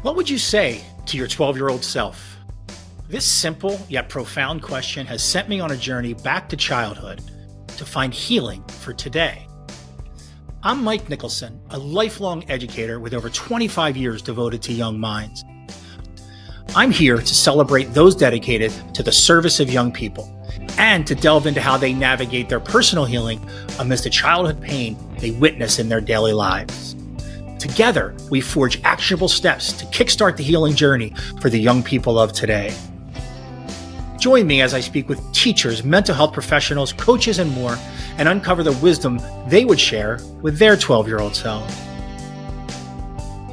What would you say to your 12-year-old self? This simple yet profound question has sent me on a journey back to childhood to find healing for today. I'm Mike Nicholson, a lifelong educator with over 25 years devoted to young minds. I'm here to celebrate those dedicated to the service of young people and to delve into how they navigate their personal healing amidst the childhood pain they witness in their daily lives. Together, we forge actionable steps to kickstart the healing journey for the young people of today. Join me as I speak with teachers, mental health professionals, coaches, and more, and uncover the wisdom they would share with their 12-year-old selves.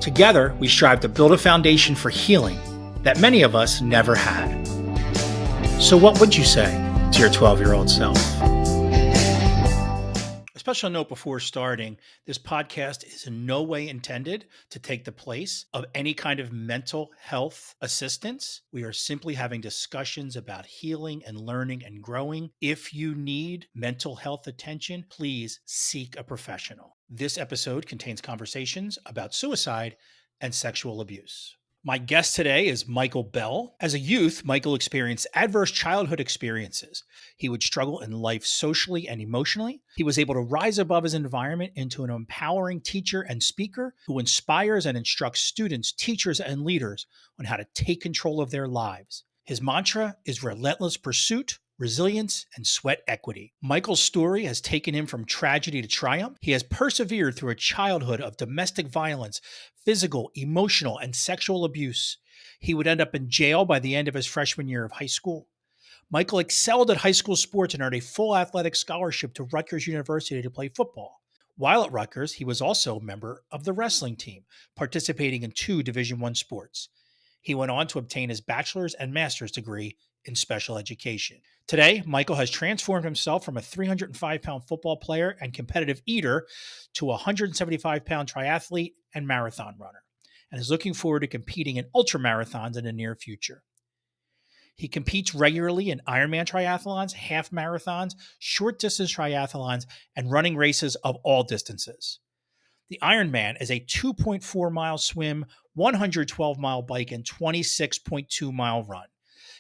Together, we strive to build a foundation for healing that many of us never had. So what would you say to your 12-year-old self? A special note before starting, this podcast is in no way intended to take the place of any kind of mental health assistance. We are simply having discussions about healing and learning and growing. If you need mental health attention, please seek a professional. This episode contains conversations about suicide and sexual abuse. My guest today is Michael Belh. As a youth, Michael experienced adverse childhood experiences. He would struggle in life socially and emotionally. He was able to rise above his environment into an empowering teacher and speaker who inspires and instructs students, teachers, and leaders on how to take control of their lives. His mantra is relentless pursuit, resilience, and sweat equity. Michael's story has taken him from tragedy to triumph. He has persevered through a childhood of domestic violence, physical, emotional, and sexual abuse. He would end up in jail by the end of his freshman year of high school. Michael excelled at high school sports and earned a full athletic scholarship to Rutgers University to play football. While at Rutgers, he was also a member of the wrestling team, participating in 2 Division I sports. He went on to obtain his bachelor's and master's degree in special education. Today, Michael has transformed himself from a 305-pound football player and competitive eater to a 175-pound triathlete and marathon runner, and is looking forward to competing in ultramarathons in the near future. He competes regularly in Ironman triathlons, half marathons, short distance triathlons, and running races of all distances. The Ironman is a 2.4-mile swim, 112-mile bike, and 26.2-mile run.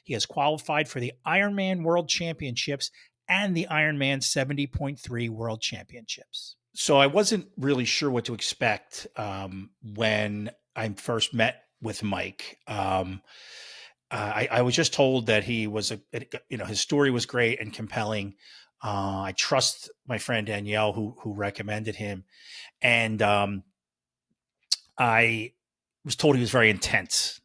He has qualified for the Ironman World Championships and the Ironman 70.3 World Championships. So I wasn't really sure what to expect when I first met with Mike. I was just told that he was his story was great and compelling. I trust my friend Danielle who recommended him, and I was told he was very intense.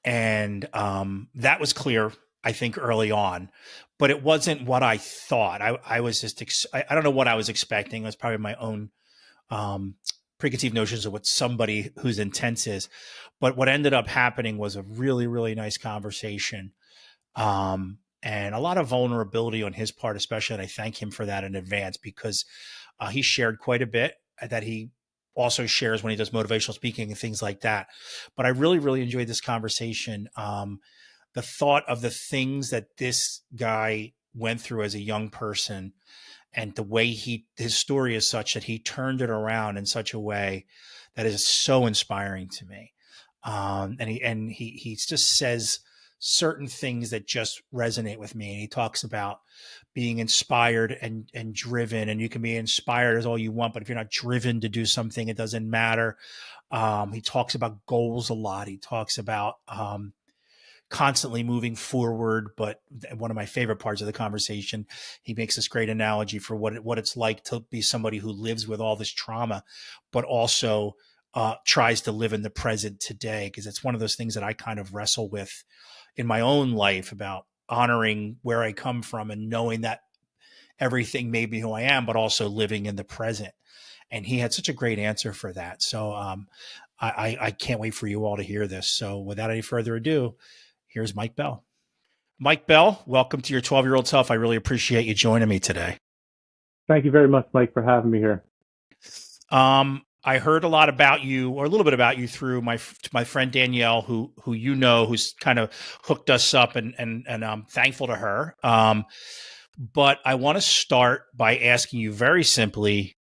And that was clear, I think, early on, but it wasn't what I thought. I was just, I don't know what I was expecting. It was probably my own preconceived notions of what somebody who's intense is. But what ended up happening was a really, really nice conversation and a lot of vulnerability on his part, especially. And I thank him for that in advance because he shared quite a bit that he also shares when he does motivational speaking and things like that. But I really, really enjoyed this conversation. The thought of the things that this guy went through as a young person and the way his story is such that he turned it around in such a way that is so inspiring to me. And he just says certain things that just resonate with me. And he talks about being inspired and driven, and you can be inspired as all you want, but if you're not driven to do something, it doesn't matter. He talks about goals a lot. He talks about constantly moving forward. But one of my favorite parts of the conversation, he makes this great analogy for what it's like to be somebody who lives with all this trauma, but also tries to live in the present today. Because it's one of those things that I kind of wrestle with in my own life about honoring where I come from and knowing that everything may be who I am, but also living in the present. And he had such a great answer for that. So I can't wait for you all to hear this. So without any further ado, here's Mike Belh. Mike Belh, welcome to your 12-year-old self. I really appreciate you joining me today. Thank you very much, Mike, for having me here. I heard a lot about you, or a little bit about you, through my friend Danielle, who who's kind of hooked us up, and I'm thankful to her. But I want to start by asking you very simply,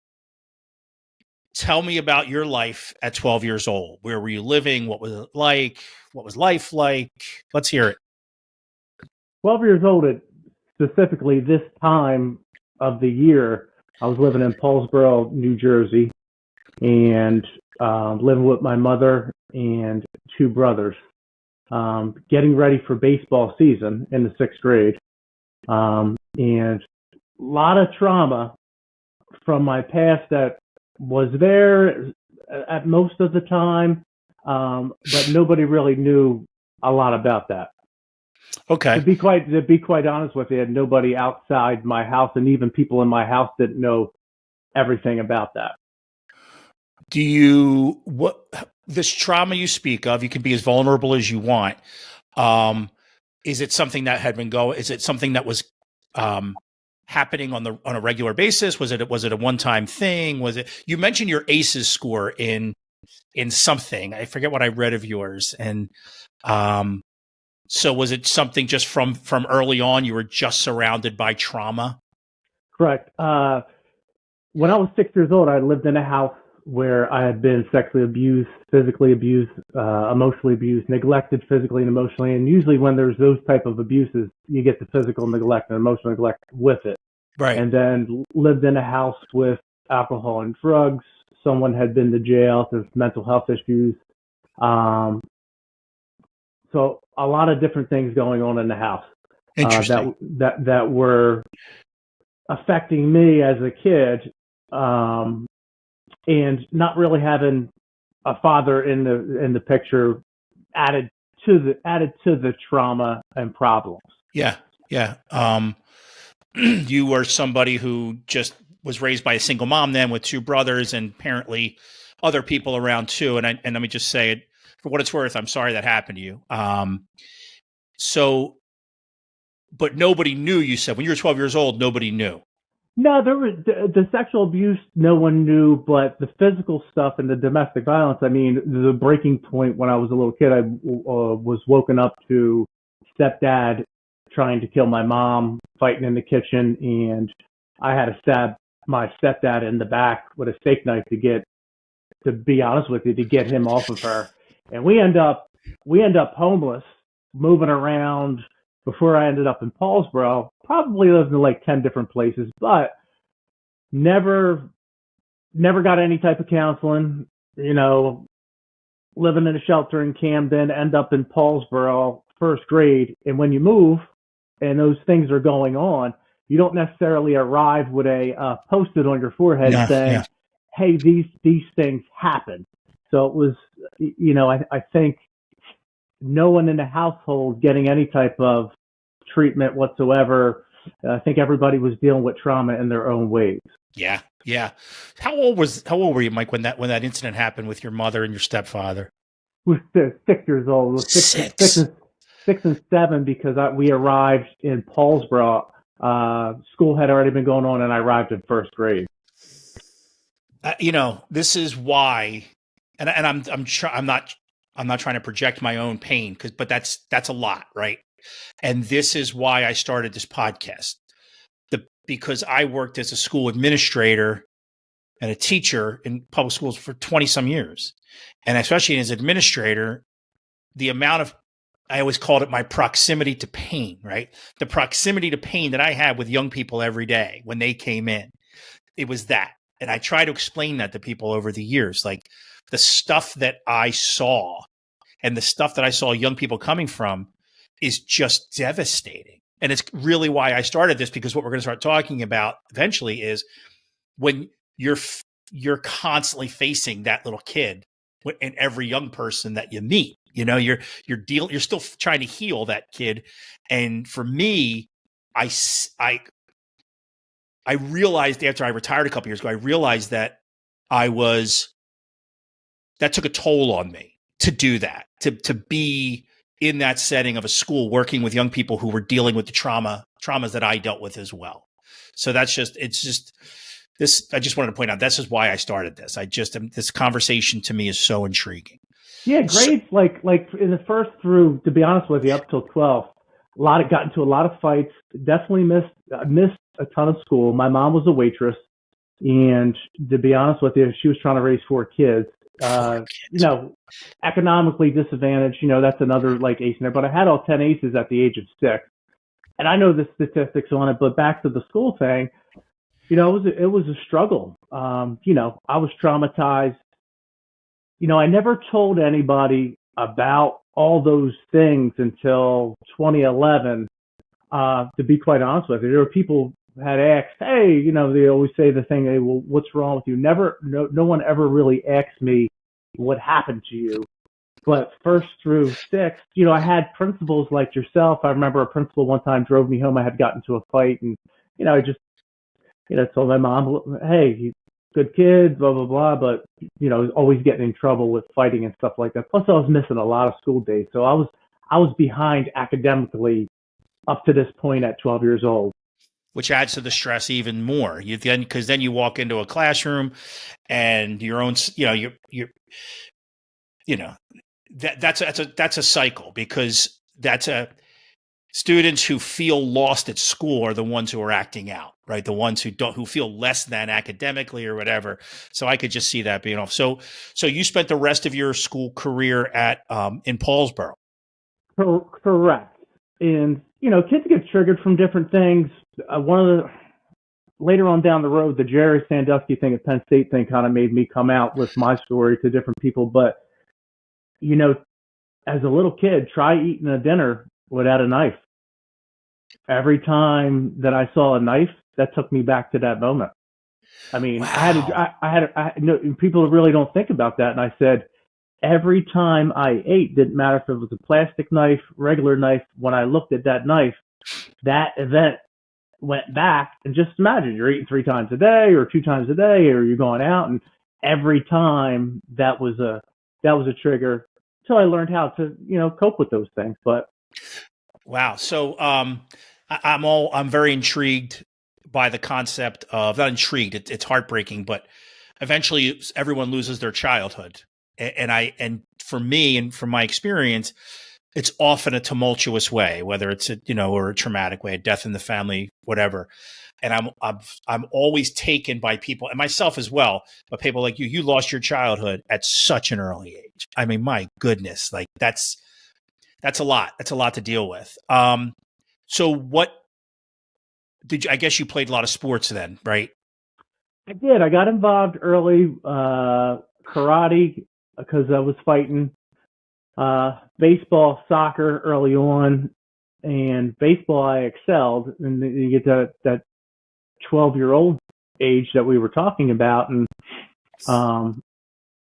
Tell me about your life at 12 years old. Where were you living? What was it like? What was life like? Let's hear it. 12 years old at specifically this time of the year, I was living in Paulsboro, New Jersey, and living with my mother and two brothers, getting ready for baseball season in the sixth grade. And a lot of trauma from my past that was there at most of the time, but nobody really knew a lot about that. Okay. To be quite honest with you, nobody outside my house, and even people in my house didn't know everything about that. What this trauma you speak of, you can be as vulnerable as you want. Is it something that had been going? Is it something that was happening on a regular basis? Was it a one-time thing? Was it, you mentioned your ACEs score in something. I forget what I read of yours. And so was it something just from early on, you were just surrounded by trauma? Correct. When I was 6 years old, I lived in a house where I had been sexually abused, physically abused, emotionally abused, neglected physically and emotionally. And usually when there's those type of abuses, you get the physical neglect and emotional neglect with it. Right. And then lived in a house with alcohol and drugs. Someone had been to jail for mental health issues. So a lot of different things going on in the house that were affecting me as a kid. And not really having a father in the picture added to the trauma and problems. Yeah. You were somebody who just was raised by a single mom then with two brothers and apparently other people around too. And let me just say it for what it's worth. I'm sorry that happened to you. But nobody knew, you said when you were 12 years old, nobody knew. No, there was the sexual abuse. No one knew, but the physical stuff and the domestic violence. I mean, the breaking point when I was a little kid, I was woken up to stepdad trying to kill my mom, fighting in the kitchen, and I had to stab my stepdad in the back with a steak knife to be honest with you, to get him off of her. And we end up homeless, moving around. Before I ended up in Paulsboro, probably lived in like 10 different places, but never got any type of counseling, living in a shelter in Camden, end up in Paulsboro, first grade. And when you move and those things are going on, you don't necessarily arrive with a post-it on your forehead saying, hey, these things happen. So it was, I think no one in the household getting any type of treatment whatsoever. I think everybody was dealing with trauma in their own ways. Yeah. How old were you, Mike, when that incident happened with your mother and your stepfather? We were 6 years old. Six and seven because we arrived in Paulsboro. School had already been going on, and I arrived in first grade. This is why, and I'm not trying to project my own pain but that's a lot, right? And this is why I started this podcast. Because I worked as a school administrator and a teacher in public schools for 20 some years. And especially as an administrator, I always called it my proximity to pain, right? The proximity to pain that I had with young people every day when they came in, it was that. And I try to explain that to people over the years, like the stuff that I saw and the stuff that I saw young people coming from is just devastating. And it's really why I started this, because what we're going to start talking about eventually is when you're constantly facing that little kid and every young person that you meet, you're still trying to heal that kid. And for me, I realized after I retired a couple years ago, I realized that that took a toll on me to do that, to be in that setting of a school working with young people who were dealing with the traumas that I dealt with as well. So I just wanted to point out, this is why I started this. This conversation to me is so intriguing. Yeah, grades like in the first through, to be honest with you, up till 12, got into a lot of fights. Definitely missed a ton of school. My mom was a waitress, And to be honest with you, she was trying to raise 4 kids. Four You kids. know, economically disadvantaged, that's another like ace in there. But I had all 10 aces at the age of 6. And I know the statistics on it, but back to the school thing, it was a struggle. I was traumatized. I never told anybody about all those things until 2011. To be quite honest with you, there were people had asked, hey, they always say the thing, hey, well, what's wrong with you? No one ever really asked me what happened to you. But first through 6, I had principals like yourself. I remember a principal one time drove me home. I had gotten into a fight, and I just told my mom, hey, he's a good kid, blah blah blah. But always getting in trouble with fighting and stuff like that. Plus, I was missing a lot of school days, so I was behind academically up to this point at 12 years old. Which adds to the stress even more. Because then you walk into a classroom and your own, you know, that's a cycle, because that's a students who feel lost at school are the ones who are acting out, right? The ones who feel less than academically or whatever. So I could just see that being off. So you spent the rest of your school career at in Paulsboro. Correct. And kids get triggered from different things. One of the later on down the road, the Jerry Sandusky thing at Penn State thing kind of made me come out with my story to different people. But as a little kid, try eating a dinner without a knife. Every time that I saw a knife, that took me back to that moment. I mean, Wow. people really don't think about that. And I said, every time I ate, didn't matter if it was a plastic knife, regular knife, when I looked at that knife, that event went back. And just imagine you're eating 3 times a day or 2 times a day, or you're going out, and every time that was a trigger until I learned how to, cope with those things. But Wow. So I'm very intrigued by the concept of, not intrigued, it's heartbreaking, but eventually everyone loses their childhood. And for me, and from my experience, it's often a tumultuous way, whether it's or a traumatic way, a death in the family, whatever. And I'm always taken by people, and myself as well, but people like you lost your childhood at such an early age. I mean, my goodness, like that's a lot. That's a lot to deal with. So what did you, I guess you played a lot of sports then, right? I did. I got involved early, karate because I was fighting, baseball, soccer early on, and baseball I excelled. And then you get that 12-year-old age that we were talking about, and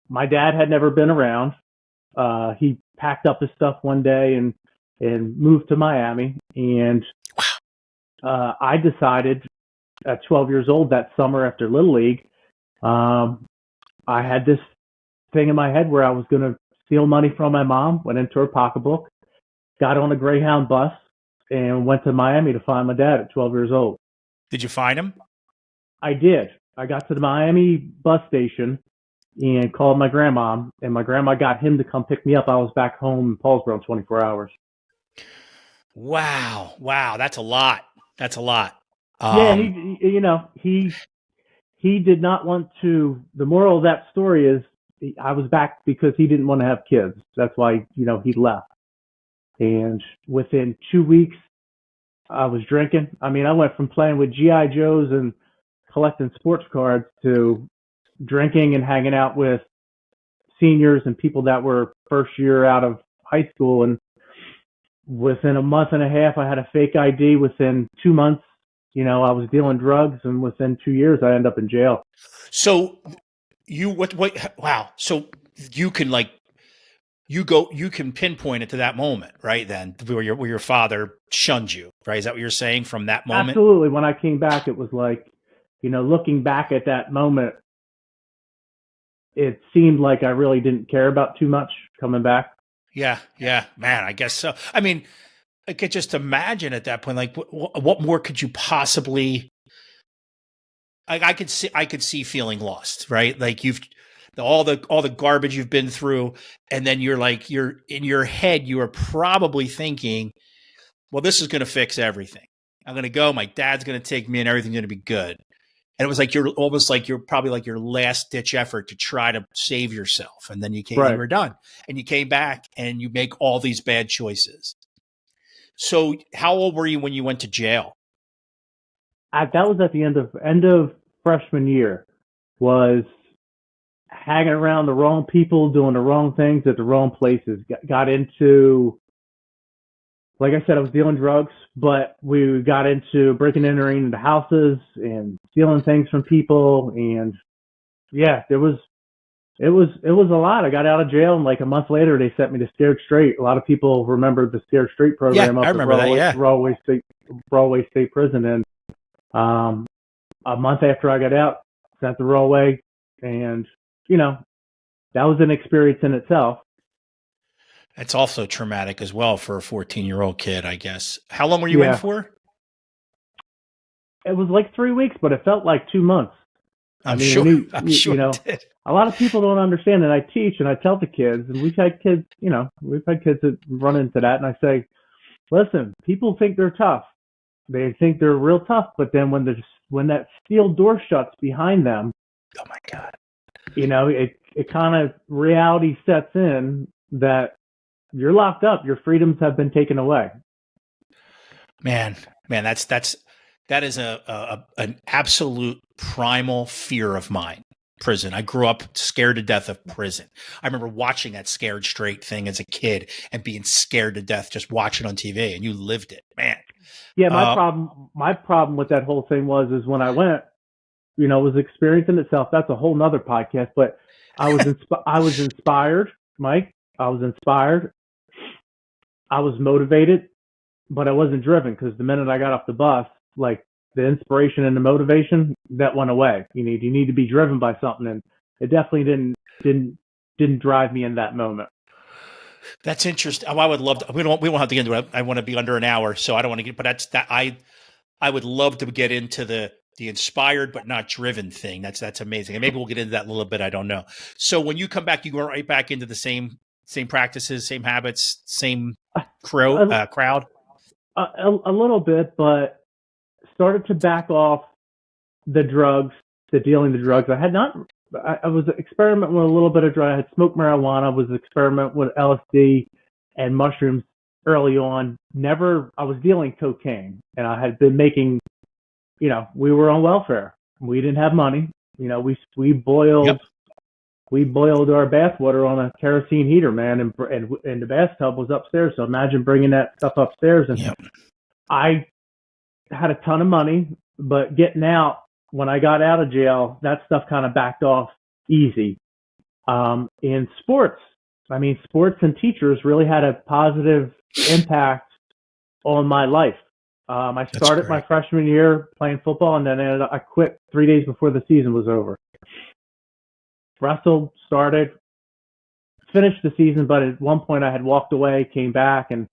my dad had never been around. He packed up his stuff one day and moved to Miami, and I decided at 12 years old that summer after Little League, I had this thing in my head where I was going to steal money from my mom, went into her pocketbook, got on a Greyhound bus, and went to Miami to find my dad at 12 years old. Did you find him? I did. I got to the Miami bus station and called my grandma, and my grandma got him to come pick me up. I was back home in Paulsboro in 24 hours. Wow. Wow. That's a lot. That's a lot. Yeah, Um, he did not want to. The moral of that story is I was back because he didn't want to have kids. That's why, he left. And within 2 weeks, I was drinking. I mean, I went from playing with GI Joes and collecting sports cards to drinking and hanging out with seniors and people that were first year out of high school. And within a month and a half, I had a fake ID. Within 2 months, I was dealing drugs, and within 2 years, I ended up in jail. so wow. So you can you can pinpoint it to that moment, right? Then where your father shunned you, right? Is that what you're saying from that moment? Absolutely. When I came back, it was like, looking back at that moment, it seemed like I really didn't care about too much coming back. Yeah. Yeah, man, I guess so. I mean, I could just imagine at that point, like what more could you possibly, I could see feeling lost, right? Like all the garbage you've been through, and then you're in your head, you are probably thinking, well, this is going to fix everything. I'm going to go, my dad's going to take me, and everything's going to be good. And it was like you're probably like your last ditch effort to try to save yourself. And then you Right. were done. And you came back and you make all these bad choices. So how old were you when you went to jail? That was at the end of freshman year. Was hanging around the wrong people, doing the wrong things at the wrong places. Got into, like I said, I was dealing drugs, but we got into breaking and entering into houses and stealing things from people. And yeah, it was a lot. I got out of jail, and like a month later, they sent me to Scared Straight. A lot of people remember the Scared Straight program I up at remember that. Yeah. Rawway State Prison. And a month after I got out, sent the Rawway, and that was an experience in itself. It's also traumatic as well for a 14-year-old kid, I guess. How long were you in for? It was like 3 weeks, but it felt like 2 months. I'm sure it did. A lot of people don't understand that I teach and I tell the kids, and we've had kids that run into that, and I say, listen, people think they're tough. They think they're real tough, but then when that steel door shuts behind them, oh my God, it kind of reality sets in that you're locked up. Your freedoms have been taken away. Man, that is an absolute primal fear of mine. Prison. I grew up scared to death of prison. I remember watching that Scared Straight thing as a kid and being scared to death just watching on TV, and you lived it, man. Yeah, my problem with that whole thing was when I went, it was experience in itself. That's a whole nother podcast, but I was inspired, Mike. I was inspired. I was motivated, but I wasn't driven, because the minute I got off the bus, like, the inspiration and the motivation, that went away. You need to be driven by something, and it definitely didn't drive me in that moment. That's interesting. I would love to. We won't have to get into it. I want to be under an hour, so I don't want to get. But that's that. I would love to get into the inspired but not driven thing. That's amazing. And maybe we'll get into that a little bit. I don't know. So when you come back, you go right back into the same practices, same habits, same crowd. A little bit, but started to back off the drugs, the drugs. I was experimenting with a little bit of drug. I had smoked marijuana, was experimenting with LSD and mushrooms early on. I was dealing cocaine, and I had been making, we were on welfare. We didn't have money. We boiled our bathwater on a kerosene heater, man, and the bathtub was upstairs. So imagine bringing that stuff upstairs. And I had a ton of money, but getting out, when I got out of jail, that stuff kind of backed off easy. In sports and teachers really had a positive impact on my life. I started my freshman year playing football, and then I quit 3 days before the season was over. Wrestled, finished the season, but at one point I had walked away, came back, and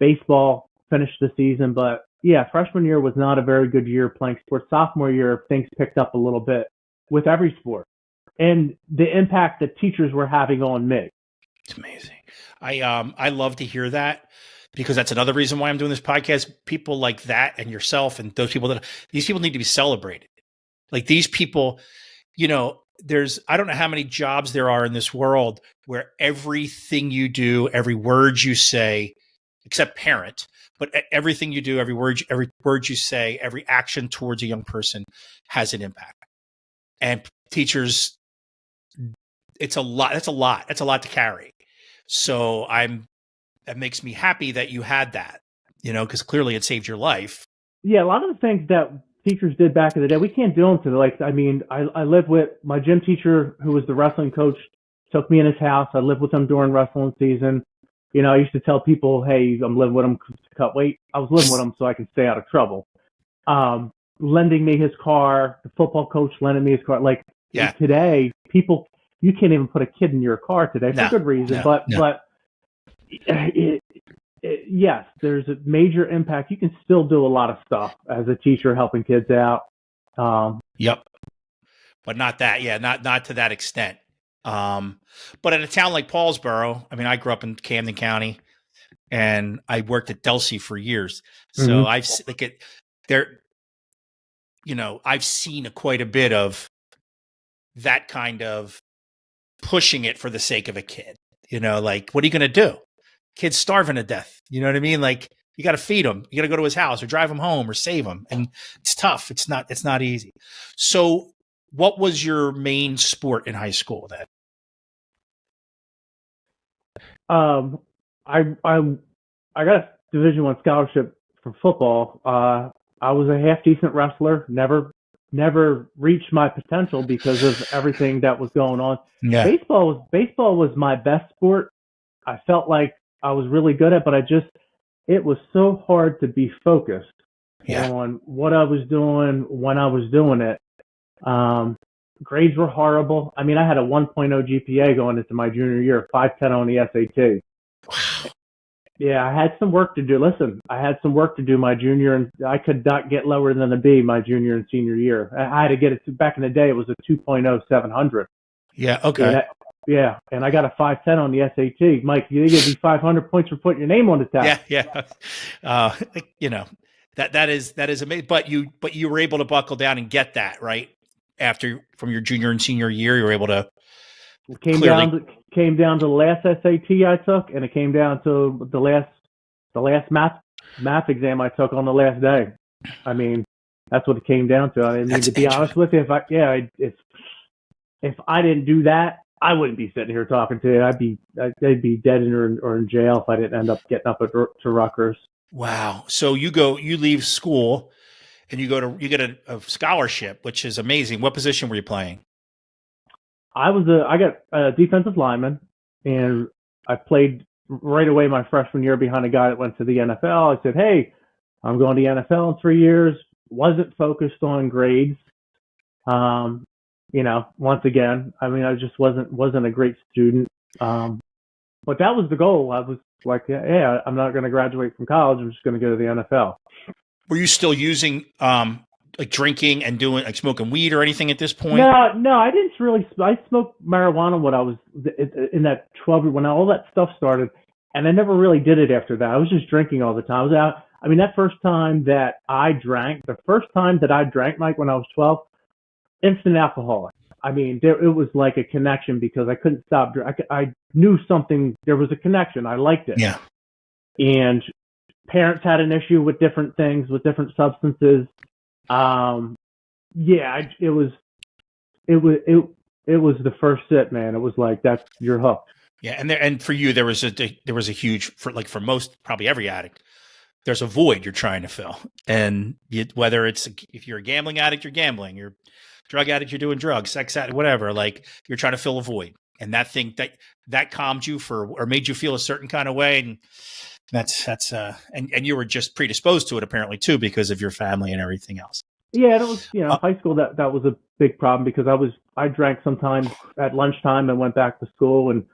baseball finished the season. But yeah, freshman year was not a very good year playing sports. Sophomore year, things picked up a little bit with every sport, and the impact that teachers were having on me. It's amazing. I love to hear that, because that's another reason why I'm doing this podcast. People like that and yourself and these people need to be celebrated. Like these people, I don't know how many jobs there are in this world where everything you do, every word you say, except parent, but everything you do, every word you say, every action towards a young person has an impact. And teachers, it's a lot. That's a lot. That's a lot to carry. So that makes me happy that you had that, because clearly it saved your life. Yeah, a lot of the things that teachers did back in the day, we can't do them today. I lived with my gym teacher, who was the wrestling coach, took me in his house. I lived with him during wrestling season. I used to tell people, hey, I'm living with him to cut weight. I was living with him so I could stay out of trouble. Lending me his car, the football coach lending me his car. Today, people, you can't even put a kid in your car today for good reason. But yes, there's a major impact. You can still do a lot of stuff as a teacher, helping kids out. Yep. But not that. Yeah, not to that extent. But in a town like Paulsboro, I grew up in Camden County, and I worked at Delsey for years. So I've I've seen quite a bit of that kind of pushing it for the sake of a kid. Like, what are you going to do? Kid's starving to death. You know what I mean? Like, you got to feed him. You got to go to his house or drive him home or save him. And it's tough. It's not easy. So what was your main sport in high school then? I got a Division I scholarship for football. I was a half decent wrestler. Never reached my potential because of everything that was going on. Yeah. Baseball was my best sport. I felt like I was really good at, but it was so hard to be focused on what I was doing when I was doing it. Grades were horrible. I mean, I had a 1.0 GPA going into my junior year, 5.10 on the SAT. Wow. Yeah, I had some work to do. Listen, I had some work to do my junior, and I could not get lower than a B my junior and senior year. I had to get it to, back in the day, it was a 2.0 700. Yeah, okay. And I got a 5.10 on the SAT. Mike, you think it'd be 500 points for putting your name on the test? Yeah. That is amazing. But you were able to buckle down and get that, right? From your junior and senior year, you were able to. It came down to the last SAT I took, and it came down to the last math exam I took on the last day. I mean, that's what it came down to. I mean, to be honest with you, if I didn't do that, I wouldn't be sitting here talking to you. I'd be dead or in jail if I didn't end up getting up to Rutgers. Wow. So you leave school and you get a scholarship, which is amazing. What position were you playing? I got a defensive lineman, and I played right away my freshman year behind a guy that went to the NFL. I said, hey, I'm going to the NFL in 3 years. Wasn't focused on grades. Once again, I mean, I just wasn't a great student. But that was the goal. I was like, yeah, I'm not going to graduate from college. I'm just going to go to the NFL. Were you still using like drinking and doing like smoking weed or anything at this point? No, I didn't really. I smoked marijuana when I was in that 12 when all that stuff started, and I never really did it after that. I was just drinking all the time. I was out. I mean, that first time that I drank, Mike, when I was 12, instant alcoholic. I mean, it was like a connection because I couldn't stop. I knew something. There was a connection. I liked it. Yeah. And parents had an issue with different things, with different substances. It was the first sip, man. It was like you're hooked. Yeah, and for you there was a huge for most, probably every addict, there's a void you're trying to fill, and whether it's if you're a gambling addict, you're gambling, you're a drug addict, you're doing drugs, sex addict, whatever. Like, you're trying to fill a void, and that thing that calmed you or made you feel a certain kind of way, and that's and you were just predisposed to it apparently too because of your family and everything else. Yeah, it was high school that was a big problem because I drank sometimes at lunchtime and went back to school and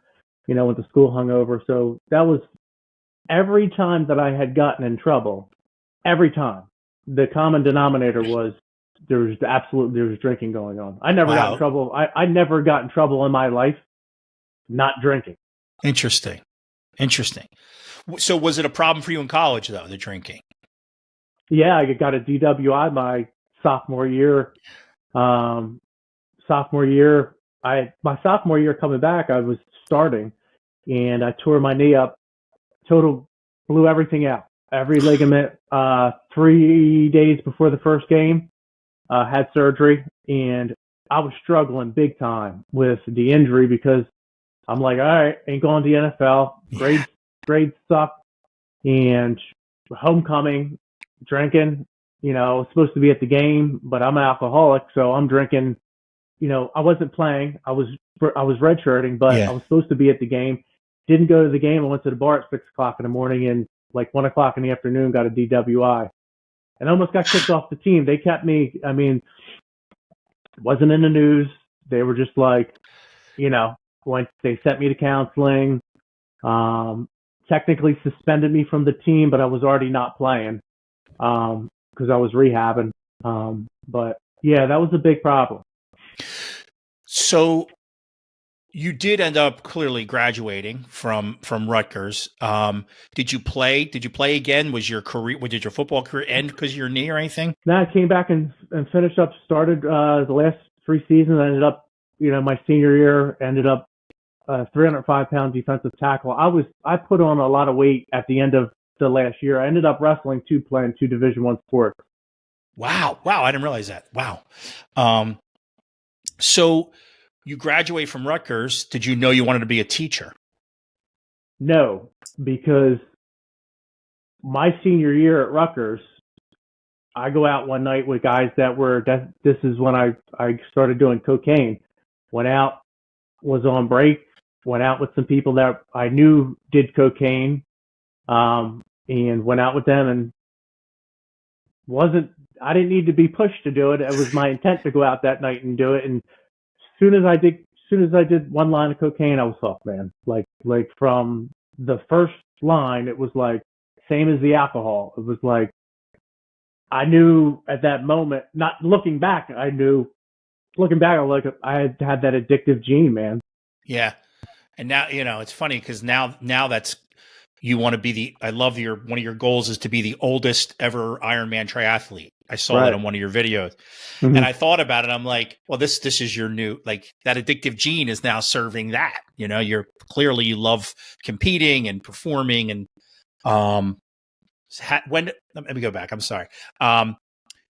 went to school hungover. So that was every time that I had gotten in trouble. Every time the common denominator was there was drinking going on. I never got in trouble. I never got in trouble in my life not drinking. Interesting. So was it a problem for you in college though, the drinking? Yeah, I got a DWI my sophomore year. My sophomore year coming back, I was starting, and I tore my knee up. Blew everything out, every ligament. 3 days before the first game, had surgery, and I was struggling big time with the injury because I'm like, all right, ain't going to the NFL. Grades suck, and homecoming, drinking. I was supposed to be at the game, but I'm an alcoholic, so I'm drinking. I wasn't playing. I was redshirting, but I was supposed to be at the game. Didn't go to the game. I went to the bar at 6 o'clock in the morning, and like 1 o'clock in the afternoon, got a DWI, and almost got kicked off the team. They kept me. I mean, it wasn't in the news. They were just like, they sent me to counseling. Technically suspended me from the team, but I was already not playing. Because I was rehabbing. But yeah, that was a big problem. So you did end up clearly graduating from Rutgers. Did you play? Did you play again? Was your career? Did your football career end because of your knee or anything? Now I came back and finished up, started the last 3 seasons. I ended up, my senior year, ended up 305-pound defensive tackle. I put on a lot of weight at the end of the last year. I ended up wrestling too, playing two Division I sports. Wow, wow! I didn't realize that. Wow. So you graduate from Rutgers. Did you know you wanted to be a teacher? No, because my senior year at Rutgers, I go out one night with guys this is when I started doing cocaine. Went out, was on break, went out with some people that I knew did cocaine, and went out with them, and I didn't need to be pushed to do it. It was my intent to go out that night and do it. And as soon as I did one line of cocaine, I was hooked, man. Like from the first line, it was like same as the alcohol. It was like I knew at that moment, not looking back, I was like I had that addictive gene, man. Yeah. And now, it's funny because now that's, you want to be one of your goals is to be the oldest ever Ironman triathlete. I saw that on one of your videos. Mm-hmm. And I thought about it. I'm like, well, this is your new, like, that addictive gene is now serving that, you're clearly, you love competing and performing. And, let me go back. I'm sorry.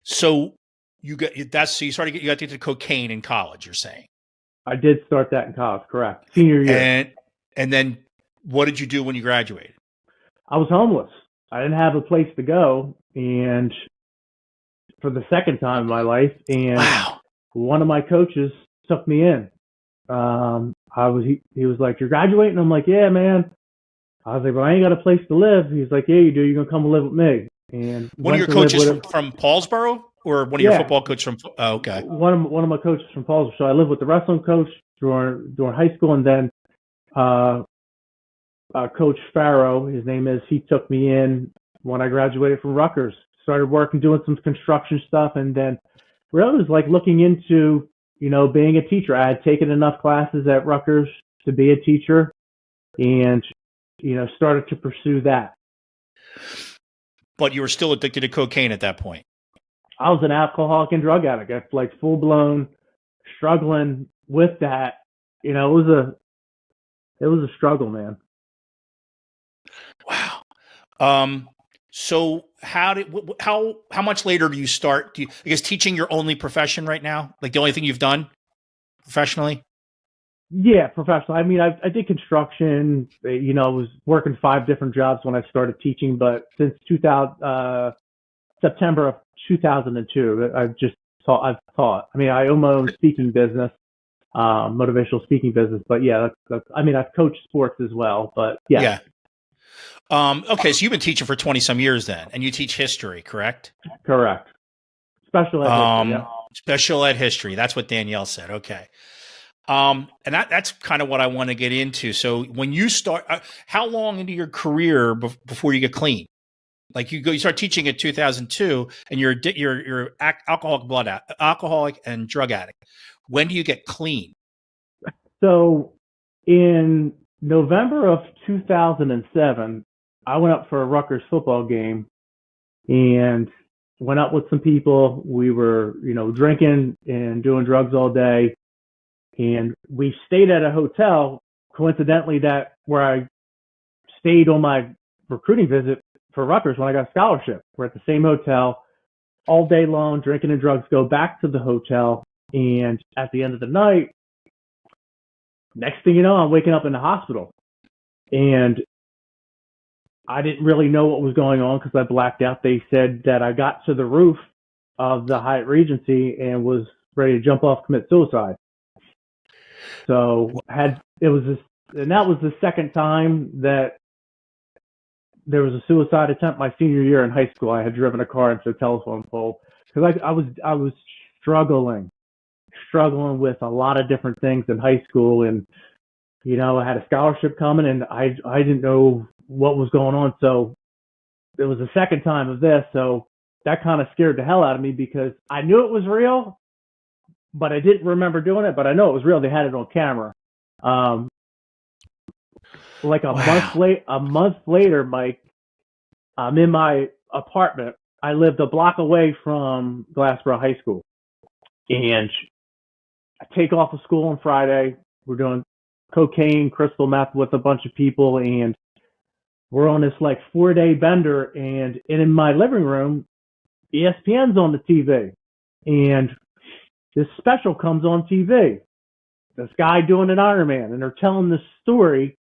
So you got addicted to cocaine in college, you're saying? I did start that in college, correct. Senior year. And then what did you do when you graduated? I was homeless. I didn't have a place to go, and for the second time in my life, and wow. One of my coaches took me in. He was like, "You're graduating?" I'm like, "Yeah, man." I was like, "Well, I ain't got a place to live." He's like, "Yeah, you do. You're gonna come live with me." And one of your coaches from Paulsboro, or one of your football coaches from? Oh, okay. One of my coaches from Paulsboro. So I lived with the wrestling coach during high school, and then Coach Farrow, his name is. He took me in when I graduated from Rutgers. Started working, doing some construction stuff, and then really was like looking into being a teacher. I had taken enough classes at Rutgers to be a teacher, and started to pursue that. But you were still addicted to cocaine at that point. I was an alcoholic and drug addict. I like full blown struggling with that. It was a struggle, man. Wow. So how much later do you start? I guess teaching your only profession right now? Like the only thing you've done professionally? Yeah, professional. I mean, I did construction. I was working 5 different jobs when I started teaching, but since September of 2002, I've taught. I mean, I own my own speaking business, motivational speaking business. But yeah, I've coached sports as well. But yeah. Yeah. Okay, so you've been teaching for 20 some years then, and you teach history, correct? Correct. Special ed history. Yeah. Special ed history. That's what Danielle said. Okay. And that's kind of what I want to get into. So when you start, how long into your career before you get clean? Like you start teaching in 2002, and you're alcoholic and drug addict. When do you get clean? So in November of 2007, I went up for a Rutgers football game and went up with some people. We were, drinking and doing drugs all day. And we stayed at a hotel, coincidentally, where I stayed on my recruiting visit for Rutgers when I got a scholarship. We're at the same hotel all day long, drinking and drugs, go back to the hotel. And at the end of the night, next thing you know, I'm waking up in the hospital. And I didn't really know what was going on because I blacked out. They said that I got to the roof of the Hyatt Regency and was ready to jump off, commit suicide. So that was the second time that there was a suicide attempt my senior year in high school. I had driven a car into a telephone pole because I was struggling with a lot of different things in high school, and I had a scholarship coming, and I didn't know what was going on. So it was the second time of this. So that kind of scared the hell out of me because I knew it was real, but I didn't remember doing it. But I know it was real. They had it on camera. Like Wow. a month later, Mike, I'm in my apartment. I lived a block away from Glassboro High School, and I take off of school on Friday. We're doing cocaine, crystal meth with a bunch of people, and we're on this like 4-day bender. And in my living room, ESPN's on the TV, and this special comes on TV. This guy doing an Ironman, and they're telling this story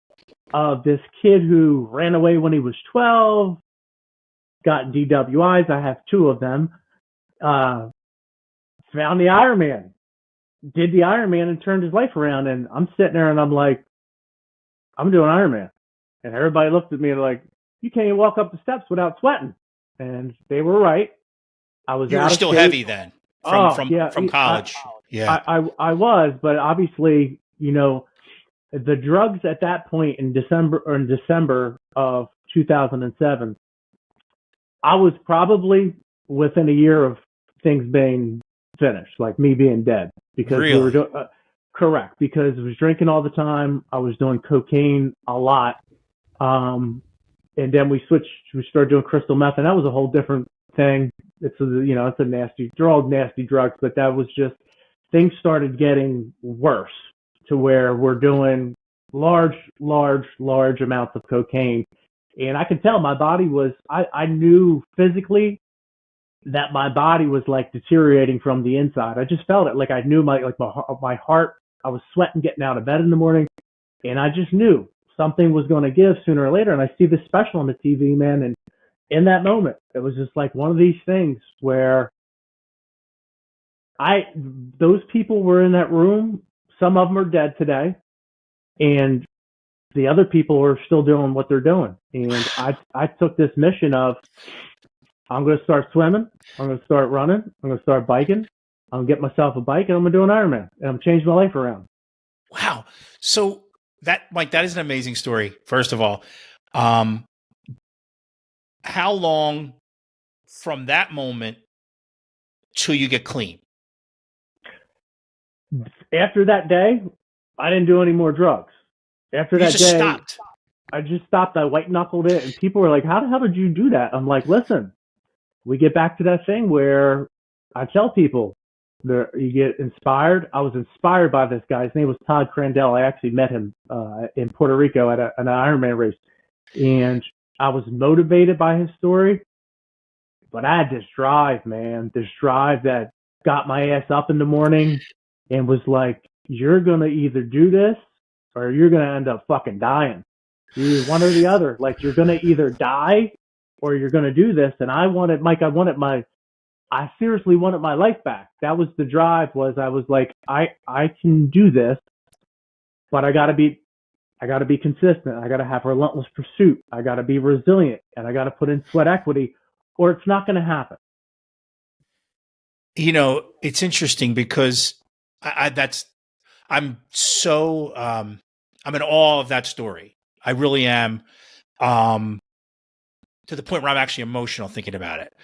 of this kid who ran away when he was 12, got DWIs. I have two of them. Found the Ironman, did the Ironman, and turned his life around. And I'm sitting there, and I'm like, I'm doing Ironman. And everybody looked at me and like, you can't even walk up the steps without sweating. And they were right. I was You were out of still shape. heavy then Oh yeah, from college. Yeah. I was, but obviously, the drugs at that point in December of 2007, I was probably within a year of things being finished, like me being dead, because we were Really? doing correct, because I was drinking all the time. I was doing cocaine a lot, and then we started doing crystal meth, and that was a whole different thing. It's a nasty, they're all nasty drugs, but that was just, things started getting worse to where we're doing large amounts of cocaine. And I could tell my body was, I knew physically that my body was like deteriorating from the inside. I just felt it. Like I knew my heart, I was sweating getting out of bed in the morning, and I just knew something was going to give sooner or later. And I see this special on the TV, man. And in that moment, it was just like one of these things where those people were in that room. Some of them are dead today, and the other people are still doing what they're doing. And I took this mission of, I'm going to start swimming, I'm going to start running, I'm going to start biking, I'm going to get myself a bike, and I'm going to do an Ironman, and I'm changing my life around. Wow. So Mike, that is an amazing story. First of all, um, how long from that moment till you get clean? After that day, I didn't do any more drugs. After You that just day, stopped. I just stopped. I white knuckled it, and people were like, "How the hell did you do that?" I'm like, "Listen, we get back to that thing where I tell people, you get inspired." I was inspired by this guy. His name was Todd Crandell. I actually met him in Puerto Rico at an Ironman race, and I was motivated by his story. But I had this drive, man, this drive that got my ass up in the morning and was like, "You're gonna either do this or you're gonna end up fucking dying. You're one or the other. Like, you're gonna either die or you're gonna do this." And I wanted, Mike, I seriously wanted my life back. That was the drive. I was like, I can do this, but I gotta be consistent. I gotta have relentless pursuit. I gotta be resilient, and I gotta put in sweat equity, or it's not gonna happen. It's interesting because I'm so I'm in awe of that story. I really am, to the point where I'm actually emotional thinking about it,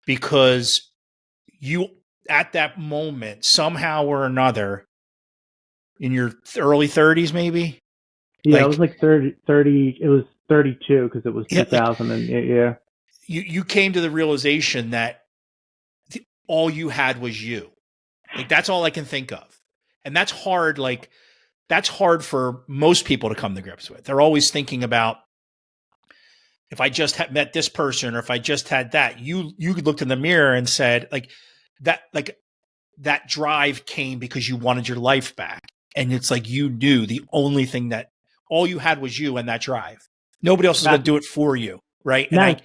because you, at that moment, somehow or another, in your early 30s, maybe, Yeah, it was like, like 30. It was 32 because it was yeah, like 2000, and yeah. you came to the realization that all you had was you. Like, that's all I can think of, and that's hard. Like, that's hard for most people to come to grips with. They're always thinking about, if I just had met this person, or if I just had that. You looked in the mirror and said, like that drive came because you wanted your life back, and it's like you knew the only thing that all you had was you and that drive. Nobody else is going That to do it for you, right? And now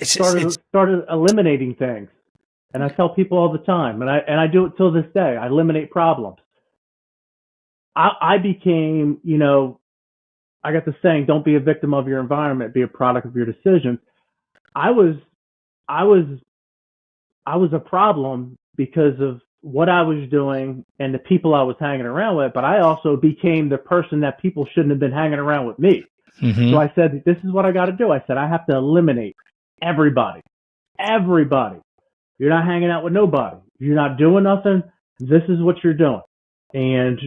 started eliminating things, and I tell people all the time, and I do it till this day. I eliminate problems. I became, I got the saying, "Don't be a victim of your environment, be a product of your decisions." I was I was I was a problem because of what I was doing and the people I was hanging around with, but I also became the person that people shouldn't have been hanging around with me. So Mm-hmm. I said, this is what I got to do. I said, I have to eliminate everybody. Everybody. You're not hanging out with nobody. You're not doing nothing. This is what you're doing. And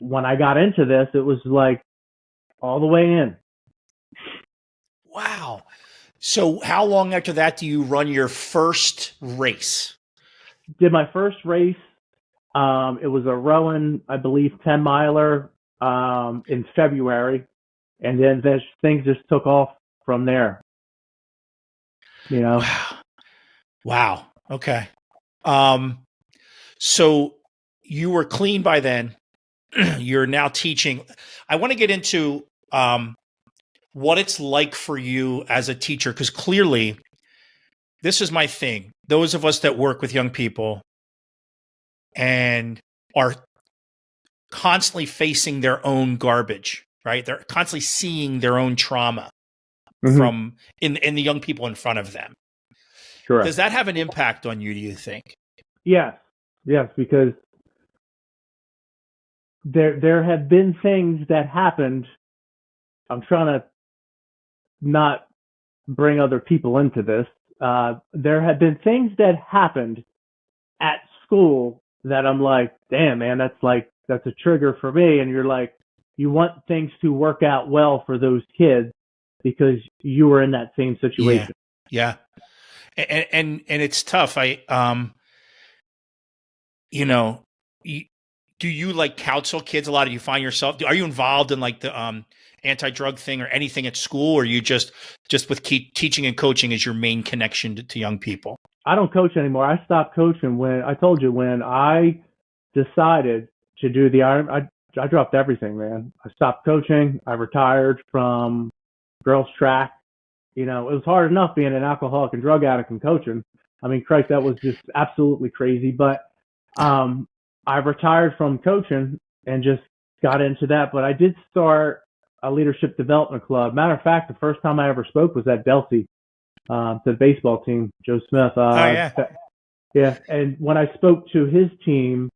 when I got into this, it was like all the way in. Wow. So how long after that do you run your first race? Did my first race. It was a Rowan, I believe, 10 miler in February. And then things just took off from there. You know? Wow. Wow. Okay. So you were clean by then. You're now teaching. I want to get into what it's like for you as a teacher, because clearly this is my thing. Those of us that work with young people and are constantly facing their own garbage, right? They're constantly seeing their own trauma from in the young people in front of them. Sure. Does that have an impact on you, do you think? Yes, because there have been things that happened. I'm trying to not bring other people into this. There have been things that happened at school that I'm like, damn, man, that's a trigger for me. And you're like, you want things to work out well for those kids because you were in that same situation. Yeah. And it's tough. You know, do you like counsel kids a lot? Do you find yourself, are you involved in like the anti-drug thing or anything at school, or you just with teaching and coaching is your main connection to young people? I don't coach anymore. I stopped coaching when I decided to do the Iron. I dropped everything, man. I stopped coaching. I retired from girls track. You know, it was hard enough being an alcoholic and drug addict and coaching. I mean, Christ, that was just absolutely crazy. But I retired from coaching and just got into that. But I did start a leadership development club. Matter of fact, the first time I ever spoke was at Delsey, to the baseball team, Joe Smith. Yeah. And when I spoke to his team,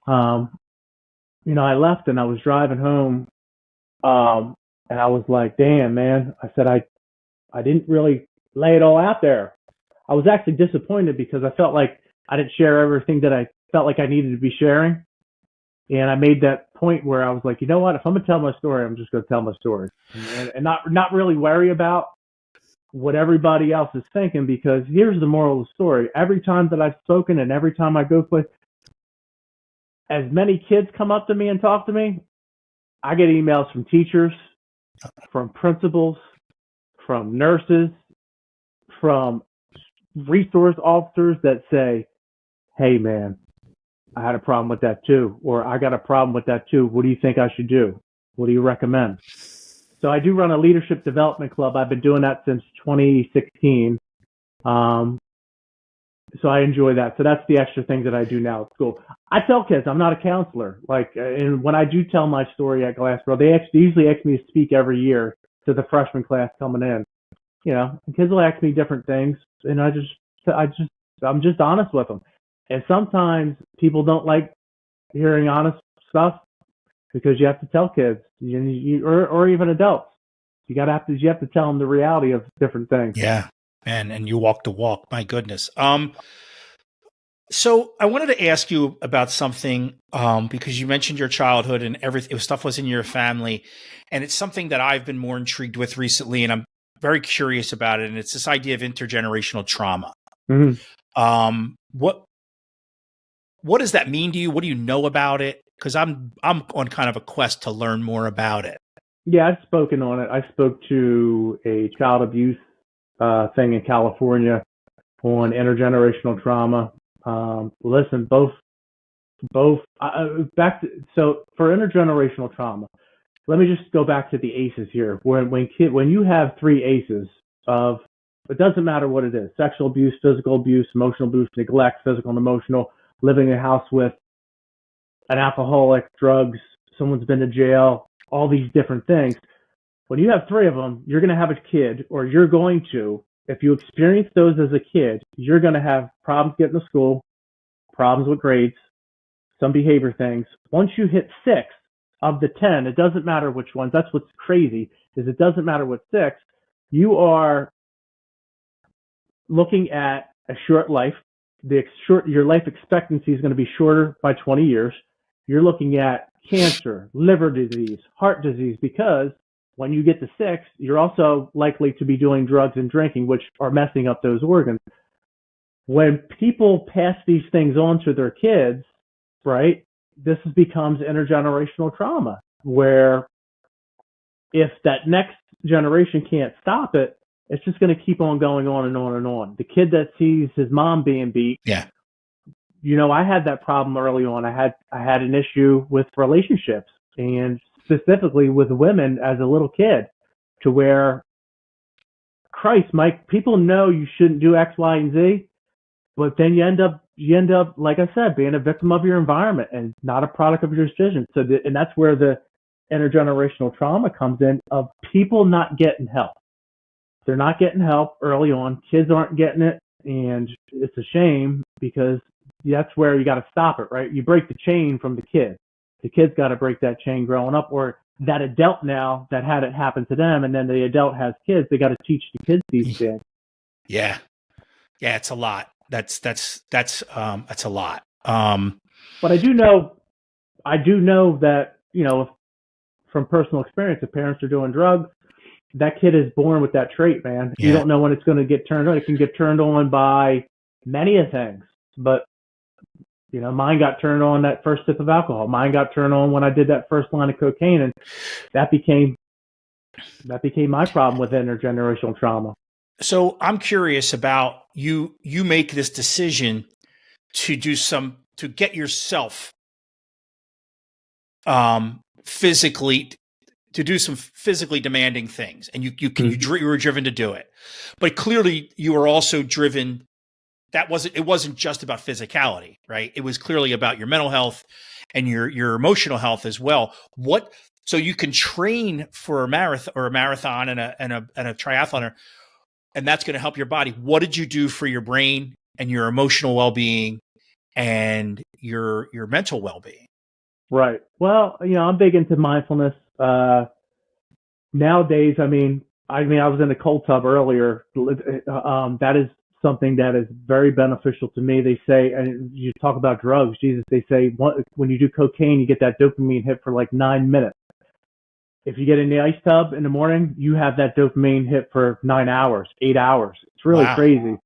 you know, I left and I was driving home, and I was like, damn, man. I said, I didn't really lay it all out there. I was actually disappointed because I felt like I didn't share everything that I felt like I needed to be sharing. And I made that point where I was like, you know what? If I'm going to tell my story, I'm just going to tell my story and not really worry about what everybody else is thinking, because here's the moral of the story. Every time that I've spoken and every time I go play, as many kids come up to me and talk to me, I get emails from teachers, from principals, from nurses, from resource officers that say, hey, man, I had a problem with that too, or I got a problem with that too. What do you think I should do? What do you recommend? So I do run a leadership development club. I've been doing that since 2016. So I enjoy that. So that's the extra thing that I do now at school. I tell kids I'm not a counselor. And when I do tell my story at Glassboro, they usually ask me to speak every year to the freshman class coming in. You know, and kids will ask me different things, and I'm just honest with them. And sometimes people don't like hearing honest stuff because you have to tell kids, or even adults. You have to tell them the reality of different things. Yeah, man, and you walk the walk. My goodness. So I wanted to ask you about something, because you mentioned your childhood and everything. Stuff was in your family, and it's something that I've been more intrigued with recently, and I'm very curious about it. And it's this idea of intergenerational trauma. Mm-hmm. What does that mean to you? What do you know about it? Because I'm on kind of a quest to learn more about it. Yeah, I've spoken on it. I spoke to a child abuse thing in California on intergenerational trauma. Listen, both. So for intergenerational trauma, let me just go back to the ACEs here. When you have three ACEs of, it doesn't matter what it is: sexual abuse, physical abuse, emotional abuse, neglect, physical and emotional, living in a house with an alcoholic, drugs, someone's been to jail, all these different things. When you have three of them, you're going to have a kid, or you're going to, if you experience those as a kid, you're going to have problems getting to school, problems with grades, some behavior things. Once you hit 6 of the 10, it doesn't matter which ones. That's what's crazy, is it doesn't matter what 6. You are looking at a short life. Your life expectancy is going to be shorter by 20 years. You're looking at cancer, liver disease, heart disease, because when you get to 6, you're also likely to be doing drugs and drinking, which are messing up those organs. When people pass these things on to their kids, right, this becomes intergenerational trauma, where if that next generation can't stop it, it's just going to keep on going on and on and on. The kid that sees his mom being beat, Yeah. I had that problem early on. I had an issue with relationships, and specifically with women as a little kid, to where, Christ, Mike, people know you shouldn't do X, Y, and Z, but then you end up, like I said, being a victim of your environment and not a product of your decisions. And that's where the intergenerational trauma comes in, of people not getting help. They're not getting help early on. Kids aren't getting it, and it's a shame, because that's where you got to stop it, right? You break the chain from the kid. The kid's got to break that chain growing up, or that adult now that had it happen to them, and then the adult has kids, they got to teach the kids these things. Yeah. Yeah, it's a lot. That's a lot. But I do know that, from personal experience, if parents are doing drugs, that kid is born with that trait, man. Yeah. You don't know when it's going to get turned on. It can get turned on by many things, but mine got turned on that first sip of alcohol. Mine got turned on when I did that first line of cocaine, and that became my problem with intergenerational trauma. So I'm curious about you. You make this decision to get yourself physically, to do some physically demanding things, and you were driven to do it, but clearly you were also driven. It wasn't just about physicality, right? It was clearly about your mental health and your emotional health as well. So you can train for a marathon and a triathlon, and that's going to help your body. What did you do for your brain and your emotional well-being and your mental well-being? Right. Well, I'm big into mindfulness. Nowadays, I was in a cold tub earlier. That is something that is very beneficial to me. They say, and you talk about drugs, Jesus, they say when you do cocaine, you get that dopamine hit for like 9 minutes. If you get in the ice tub in the morning, you have that dopamine hit for 9 hours, 8 hours. It's really crazy.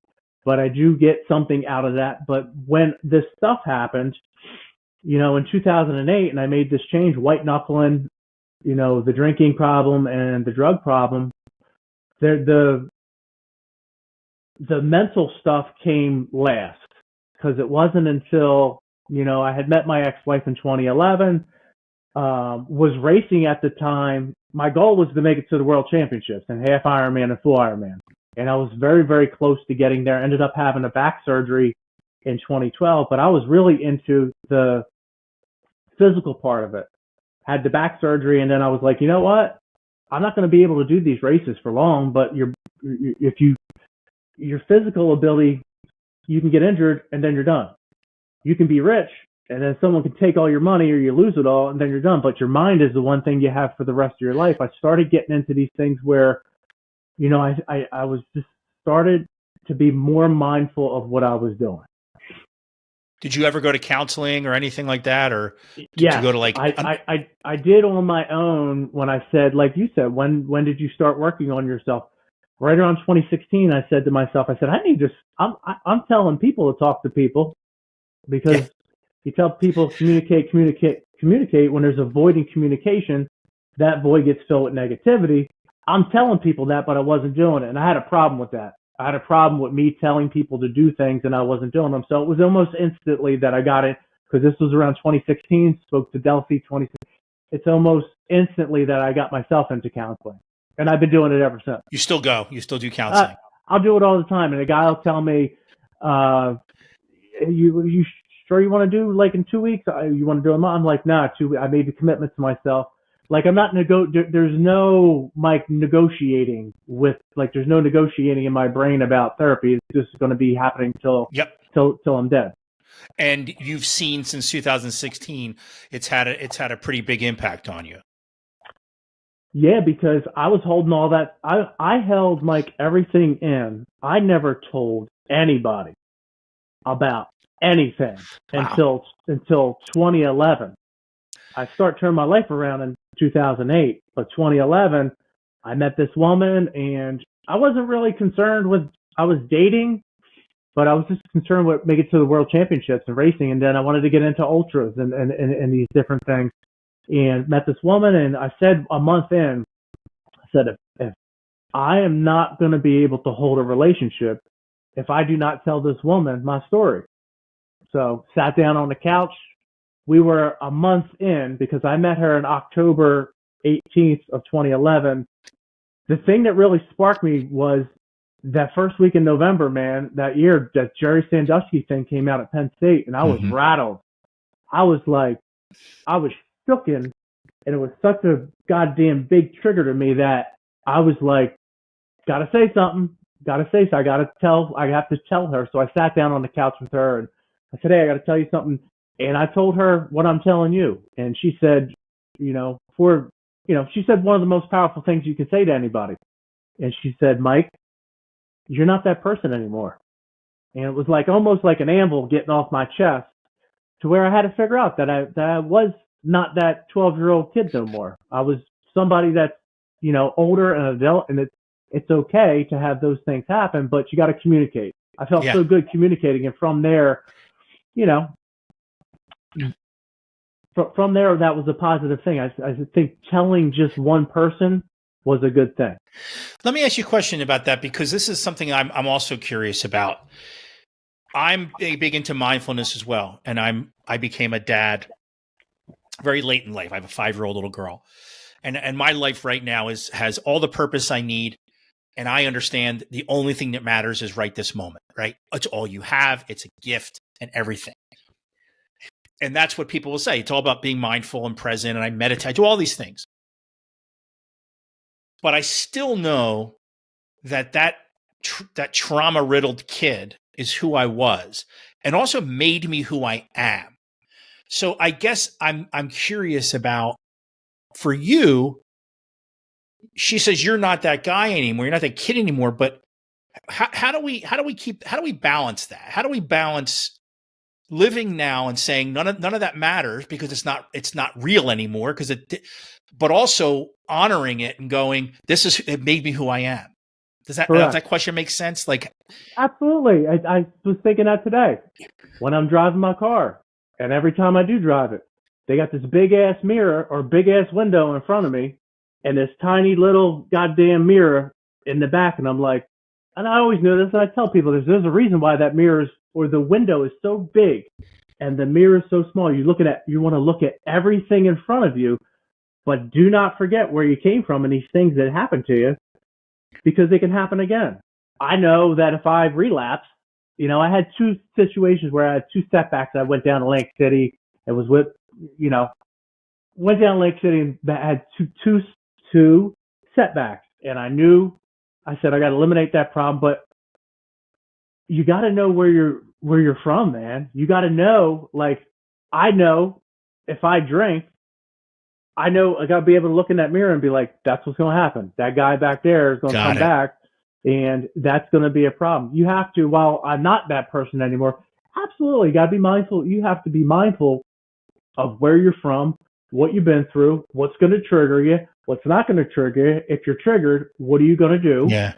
But I do get something out of that. But when this stuff happened, in 2008, and I made this change, white knuckling, the drinking problem and the drug problem, the mental stuff came last, because it wasn't until, I had met my ex-wife in 2011, was racing at the time. My goal was to make it to the World Championships in half Ironman and full Ironman. And I was very, very close to getting there. Ended up having a back surgery in 2012, but I was really into the physical part of it. Had the back surgery, and then I was like, you know what? I'm not going to be able to do these races for long, but your physical ability, you can get injured and then you're done. You can be rich and then someone can take all your money, or you lose it all and then you're done. But your mind is the one thing you have for the rest of your life. I started getting into these things where, I was just started to be more mindful of what I was doing. Did you ever go to counseling or anything like that? Or did you go to I did on my own. When I said, like you said, when did you start working on yourself? Right around 2016, I said to myself, I'm telling people to talk to people, because you tell people communicate. When there's a void in communication, that void gets filled with negativity. I'm telling people that, but I wasn't doing it. And I had a problem with that. I had a problem with me telling people to do things and I wasn't doing them. So it was almost instantly that I got it, because this was around 2016, spoke to Delphi 2016. It's almost instantly that I got myself into counseling. And I've been doing it ever since. You still go? You still do counseling? I'll do it all the time. And a guy will tell me, you sure you want to do like in 2 weeks? You want to do a month? I'm like, nah, 2 weeks. I made a commitment to myself. Like, I'm not there's no negotiating with, like, there's no negotiating in my brain about therapy. It's just going to be happening till I'm dead. And you've seen since 2016, it's had a pretty big impact on you. Yeah, because I was holding all that. I held, Mike, everything in. I never told anybody about anything until 2011. I start turning my life around in 2008, but 2011, I met this woman, and I wasn't really concerned with, I was dating, but I was just concerned with making it to the world championships and racing. And then I wanted to get into ultras and these different things, and met this woman. And I said a month in, I said, if I am not going to be able to hold a relationship if I do not tell this woman my story. So sat down on the couch. We were a month in because I met her on October 18th of 2011. The thing that really sparked me was that first week in November, man, that year, that Jerry Sandusky thing came out at Penn State, and I was rattled. I was like, I was shooken, and it was such a goddamn big trigger to me that I was like, gotta say something, I have to tell her. So I sat down on the couch with her, and I said, hey, I gotta tell you something. And I told her what I'm telling you. And she said, she said one of the most powerful things you can say to anybody. And she said, Mike, you're not that person anymore. And it was like almost like an anvil getting off my chest, to where I had to figure out that I was not that 12-year-old kid no more. I was somebody that's, older and adult, and it's okay to have those things happen, but you got to communicate. I felt so good communicating. And from there, from there, that was a positive thing. I think telling just one person was a good thing. Let me ask you a question about that, because this is something I'm also curious about. I'm big into mindfulness as well, and I became a dad very late in life. I have a 5-year-old little girl, and my life right now has all the purpose I need, and I understand the only thing that matters is right this moment. Right? It's all you have. It's a gift and everything. And that's what people will say. It's all about being mindful and present, and I meditate, I do all these things. But I still know that trauma-riddled kid is who I was, and also made me who I am. So I guess I'm curious about, for you, she says you're not that guy anymore, you're not that kid anymore. But how do we balance that? How do we balance living now and saying none of that matters because it's not real anymore, but also honoring it and going, it made me who I am. Does that question make sense? Like, absolutely. I was thinking that today when I'm driving my car, and every time I do drive it, they got this big ass mirror or big ass window in front of me, and this tiny little goddamn mirror in the back. And I'm like, and I always knew this, and I tell people there's a reason why that mirror or the window is so big and the mirror is so small. You want to look at everything in front of you, but do not forget where you came from and these things that happened to you, because they can happen again. I know that if I relapse, I had 2 situations where I had 2 setbacks. I went down to Lake City and went down to Lake City and had two setbacks. And I said, I got to eliminate that problem, but you got to know where you're from, man. You got to know, like, I know if I drink, I know I got to be able to look in that mirror and be like, that's what's going to happen. That guy back there is going to come back, and that's going to be a problem. You have to, while I'm not that person anymore, absolutely got to be mindful. You have to be mindful of where you're from, what you've been through, what's going to trigger you, what's not going to trigger you. If you're triggered, what are you going to do? Yeah.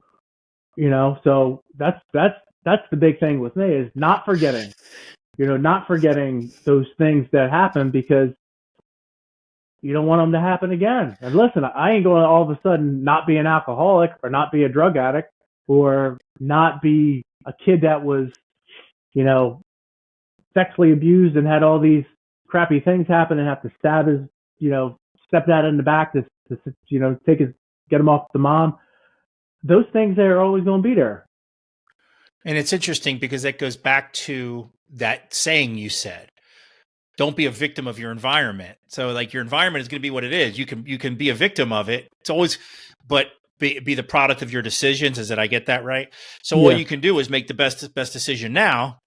So that's the big thing with me, is not forgetting those things that happen, because you don't want them to happen again. And listen, I ain't going to all of a sudden not be an alcoholic or not be a drug addict or not be a kid that was, sexually abused and had all these crappy things happen and have to stab his, stepdad in the back to get him off the mom. Those things are always going to be there. And it's interesting because that goes back to that saying you said, don't be a victim of your environment. So like, your environment is going to be what it is. You can be a victim of it. It's always, but be the product of your decisions. Did I get that right? So all you can do is make the best decision now,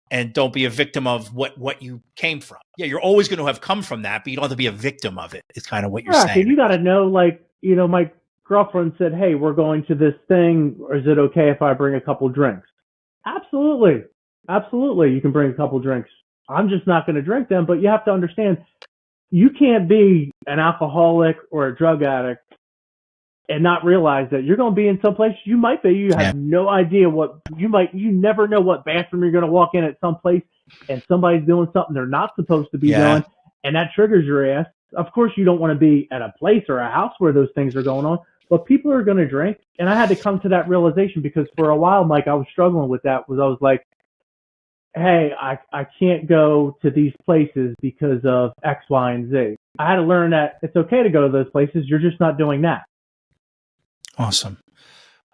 and don't be a victim of what you came from. Yeah, you're always going to have come from that, but you don't have to be a victim of it. It's kind of what you're saying. And you got to know, like, my girlfriend said, hey, we're going to this thing. Or is it okay if I bring a couple drinks? Absolutely. Absolutely. You can bring a couple drinks. I'm just not going to drink them, but you have to understand, you can't be an alcoholic or a drug addict and not realize that you're going to be in some place you might be. You have no idea you never know what bathroom you're going to walk in at some place and somebody's doing something they're not supposed to be doing, and that triggers your ass. Of course, you don't want to be at a place or a house where those things are going on, but people are going to drink. And I had to come to that realization because for a while, Mike, I was struggling with that. I was like, hey, I can't go to these places because of X, Y, and Z. I had to learn that it's okay to go to those places. You're just not doing that. Awesome.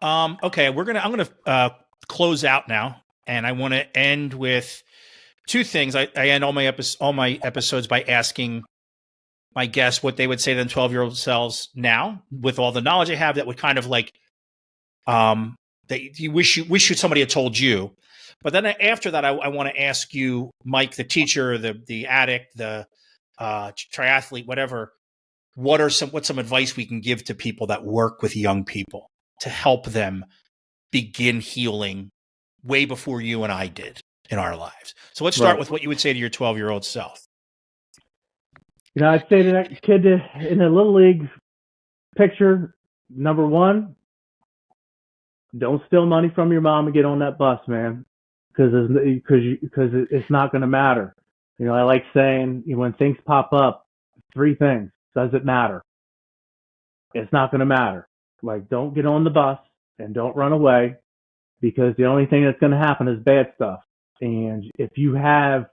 Okay, I'm gonna close out now, and I want to end with two things. I end all my episodes by asking my guests what they would say to them 12-year-old selves now, with all the knowledge they have, that would kind of like that you wish somebody had told you. But then after that, I want to ask you, Mike, the teacher, the addict, the triathlete, whatever. What's some advice we can give to people that work with young people to help them begin healing way before you and I did in our lives? So let's start with what you would say to your 12-year-old self. I'd say to that kid in the Little League picture, number one, don't steal money from your mom and get on that bus, man, because it's not going to matter. I like saying, when things pop up, three things. Does it matter? It's not going to matter. Like, don't get on the bus and don't run away, because the only thing that's going to happen is bad stuff. And if you have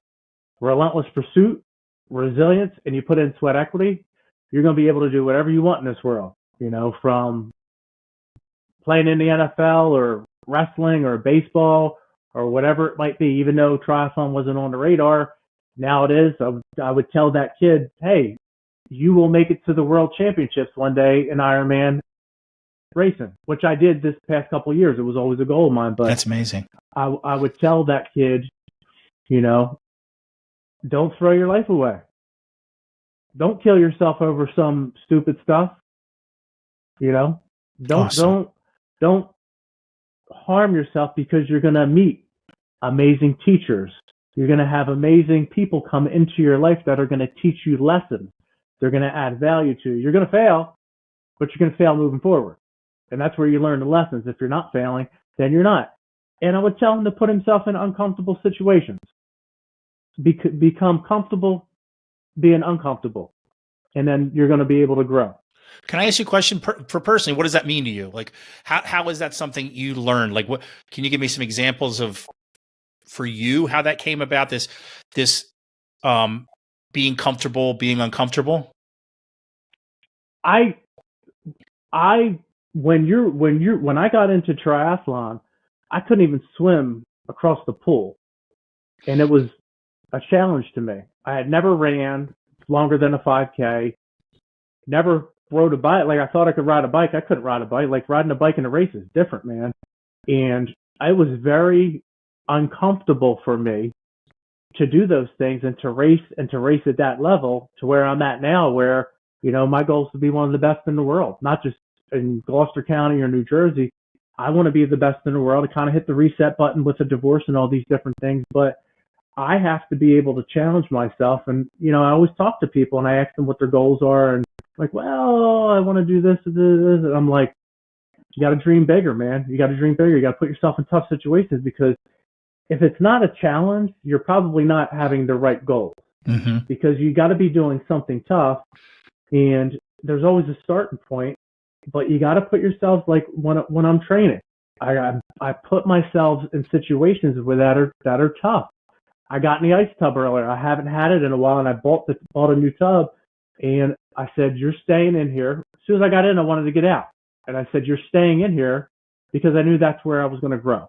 relentless pursuit, resilience, and you put in sweat equity, you're going to be able to do whatever you want in this world, from playing in the NFL or wrestling or baseball or whatever it might be. Even though triathlon wasn't on the radar, now it is. I would tell that kid, hey, you will make it to the world championships one day in Ironman racing, which I did this past couple of years. It was always a goal of mine. But that's amazing. I would tell that kid, don't throw your life away. Don't kill yourself over some stupid stuff. Don't harm yourself, because you're going to meet amazing teachers. You're going to have amazing people come into your life that are going to teach you lessons. They're going to add value to you. You're going to fail, but you're going to fail moving forward. And that's where you learn the lessons. If you're not failing, then you're not. And I would tell him to put himself in uncomfortable situations. Become comfortable being uncomfortable. And then you're going to be able to grow. Can I ask you a question for personally? What does that mean to you? Like, how is that something you learned? Like, what can you give me some examples of, for you, how that came about? This being comfortable, being uncomfortable. When I got into triathlon, I couldn't even swim across the pool, and it was a challenge to me. I had never ran longer than a 5K, never rode a bike. Like, I thought I could ride a bike. I couldn't ride a bike. Like, riding a bike in a race is different, man. And it was very uncomfortable for me to do those things and to race at that level, to where I'm at now, where, my goal is to be one of the best in the world, not just in Gloucester County or New Jersey. I want to be the best in the world. I kind of hit the reset button with a divorce and all these different things, but I have to be able to challenge myself. And, I always talk to people and I ask them what their goals are, and like, well, I want to do this and this. And I'm like, you got to dream bigger, man. You got to dream bigger. You got to put yourself in tough situations, because if it's not a challenge, you're probably not having the right goals. Mm-hmm. Because you got to be doing something tough, and there's always a starting point, but you got to put yourself, like when I'm training, I put myself in situations where that are tough. I got in the ice tub earlier. I haven't had it in a while, and I bought a new tub, and I said, you're staying in here. As soon as I got in, I wanted to get out. And I said, you're staying in here, because I knew that's where I was going to grow.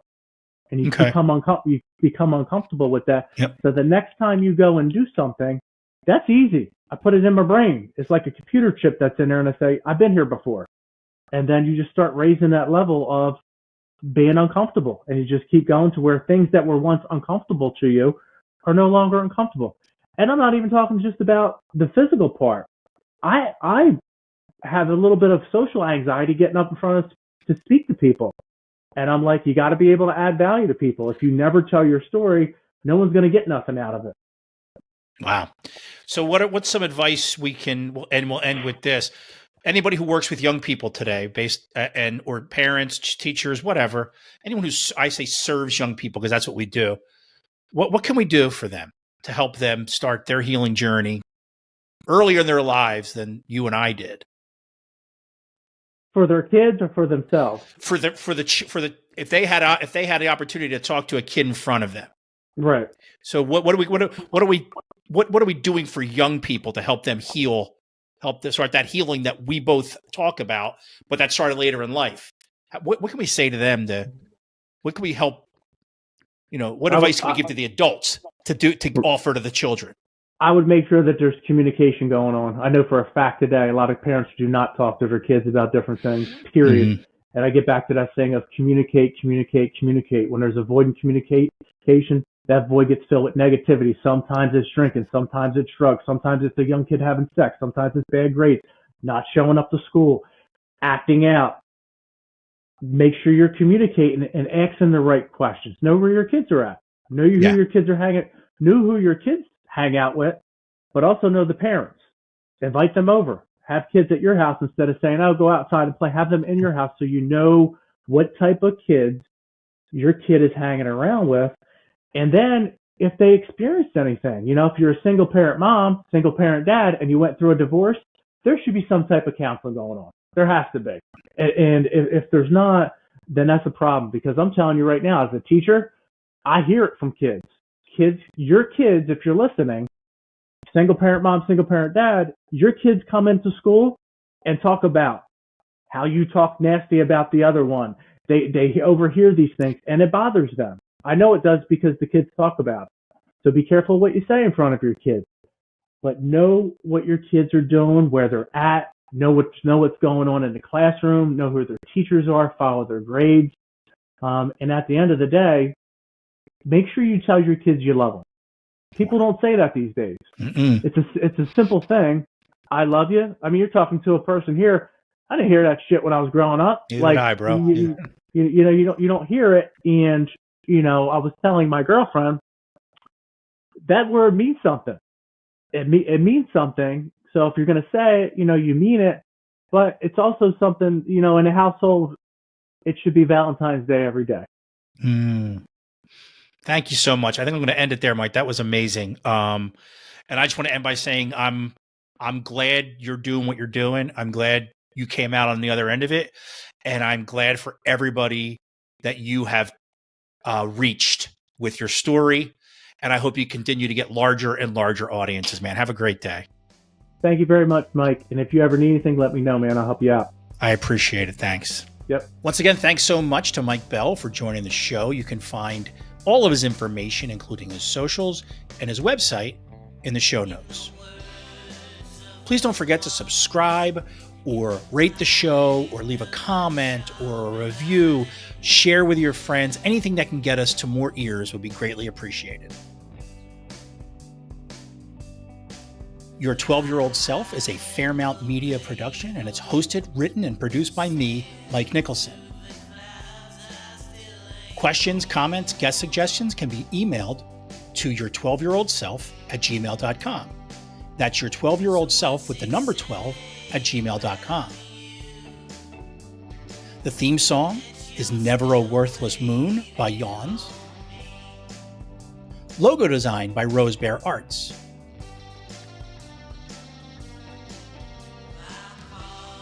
And you become uncomfortable with that. Yep. So the next time you go and do something, that's easy. I put it in my brain. It's like a computer chip that's in there, and I say, I've been here before. And then you just start raising that level of being uncomfortable, and you just keep going to where things that were once uncomfortable to you are no longer uncomfortable. And I'm not even talking just about the physical part. I have a little bit of social anxiety getting up in front of to speak to people. And I'm like, you got to be able to add value to people. If you never tell your story, no one's going to get nothing out of it. Wow. So what's some advice we'll end with this. Anybody who works with young people today, or parents, teachers, whatever, anyone I say serves young people because that's what we do. What can we do for them to help them start their healing journey earlier in their lives than you and I did? For their kids or for themselves? If they had the opportunity to talk to a kid in front of them. Right. So what are we doing for young people to help them heal, help them start that healing that we both talk about, but that started later in life? What can we say to them what can we help? What advice can we give to the adults to offer to the children? I would make sure that there's communication going on. I know for a fact today, a lot of parents do not talk to their kids about different things, period. Mm-hmm. And I get back to that saying of communicate, communicate, communicate. When there's a void in communication, that void gets filled with negativity. Sometimes it's drinking, sometimes it's drugs, sometimes it's a young kid having sex, sometimes it's bad grades, not showing up to school, acting out. Make sure you're communicating and asking the right questions. Know where your kids are at. Know who your kids are hang out with, but also know the parents. Invite them over. Have kids at your house instead of saying, "Oh, go outside and play." Have them in your house so you know what type of kids your kid is hanging around with. And then if they experienced anything, if you're a single parent mom, single parent dad, and you went through a divorce, there should be some type of counseling going on. There has to be. And if there's not, then that's a problem, because I'm telling you right now, as a teacher, I hear it from kids. Your kids, if you're listening, single parent mom, single parent dad, your kids come into school and talk about how you talk nasty about the other one. They overhear these things and it bothers them. I know it does because the kids talk about it. So be careful what you say in front of your kids. But know what your kids are doing, where they're at, know what's going on in the classroom, know who their teachers are, follow their grades. And at the end of the day, make sure you tell your kids you love them. People don't say that these days. Mm-mm. It's a simple thing. I love you. I mean, you're talking to a person here. I didn't hear that shit when I was growing up. Neither did I, bro. You don't hear it. And I was telling my girlfriend that word means something. It means something. So if you're going to say it, you mean it. But it's also something, in a household, it should be Valentine's Day every day. Thank you so much. I think I'm going to end it there, Mike. That was amazing. And I just want to end by saying I'm glad you're doing what you're doing. I'm glad you came out on the other end of it. And I'm glad for everybody that you have reached with your story. And I hope you continue to get larger and larger audiences, man. Have a great day. Thank you very much, Mike. And if you ever need anything, let me know, man. I'll help you out. I appreciate it. Thanks. Yep. Once again, thanks so much to Mike Belh for joining the show. You can find all of his information, including his socials and his website, in the show notes. Please don't forget to subscribe or rate the show or leave a comment or a review. Share with your friends. Anything that can get us to more ears would be greatly appreciated. Your 12-Year-Old Self is a Fairmount Media production, and it's hosted, written, and produced by me, Mike Nicholson. Questions, comments, guest suggestions can be emailed to your12yearoldself@gmail.com. That's your 12-year-old self with the number 12 at gmail.com. The theme song is Never a Worthless Moon by Yawns. Logo design by Rose Bear Arts.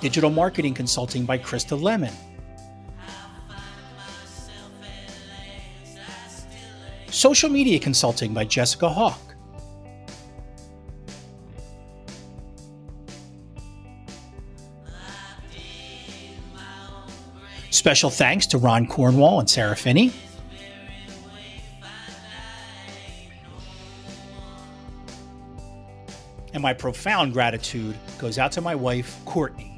Digital marketing consulting by Krista Lemon. Social media consulting by Jessica Hawk. Special thanks to Ron Cornwall and Sarah Finney. And my profound gratitude goes out to my wife, Courtney.